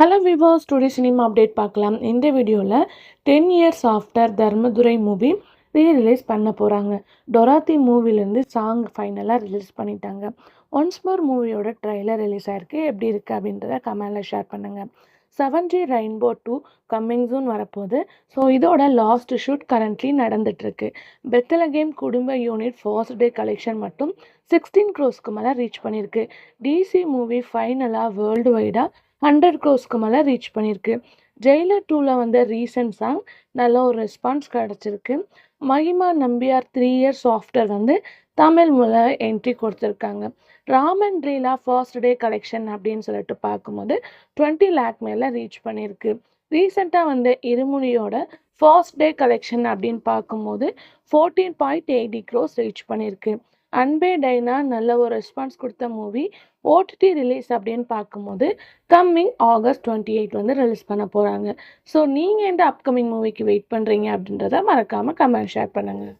Hello விவோஸ், today cinema update பார்க்கலாம். இந்த வீடியோவில் 10 years after Dharmadurai movie rerelease பண்ண போகிறாங்க. டொராத்தி மூவிலேருந்து சாங் ஃபைனலாக ரிலீஸ் பண்ணிட்டாங்க. ஒன்ஸ் மோர் மூவியோட ட்ரைலர் ரிலீஸ் ஆயிருக்கு. எப்படி இருக்குது அப்படின்றத கமெண்டில் ஷேர் பண்ணுங்கள். 7G ரெயின்போ 2 கம்மிங் சூன் வரப்போகுது. ஸோ இதோட லாஸ்ட் ஷூட் கரண்ட்லி நடந்துட்டுருக்கு. பெத்தலகேம் குடும்ப யூனிட் ஃபர்ஸ்ட் டே கலெக்ஷன் மட்டும் 16 crores மேலே ரீச் பண்ணியிருக்கு. டிசி மூவி ஃபைனலாக வேர்ல்டு வைடாக 100 crores மேலே ரீச் பண்ணியிருக்கு. ஜெயிலர் 2ல் வந்த ரீசன்ட் சாங் நல்ல ஒரு ரெஸ்பான்ஸ் கிடச்சிருக்கு. மகிமா நம்பியார் 3 இயர்ஸ் ஆஃப்டர் தமிழ் மூலம் என்ட்ரி கொடுத்துருக்காங்க. ராமன் ரீலா ஃபர்ஸ்ட் டே கலெக்ஷன் அப்படின்னு சொல்லிட்டு பார்க்கும்போது 20 lakh மேலே ரீச் பண்ணியிருக்கு. ரீசெண்டாக இருமுடியோட ஃபர்ஸ்ட் டே கலெக்ஷன் அப்படின்னு பார்க்கும்போது 14.80 crores ரீச் பண்ணியிருக்கு. அன்பே டைனா நல்ல ஒரு ரெஸ்பான்ஸ் கொடுத்த மூவி. ஓடிடி ரிலீஸ் அப்படின்னு பார்க்கும்போது கம்மிங் August 28 ரிலீஸ் பண்ண போகிறாங்க. ஸோ நீங்கள் எந்த அப்கமிங் மூவிக்கு வெயிட் பண்ணுறீங்க அப்படின்றத மறக்காமல் கமெண்ட் ஷேர் பண்ணுங்கள்.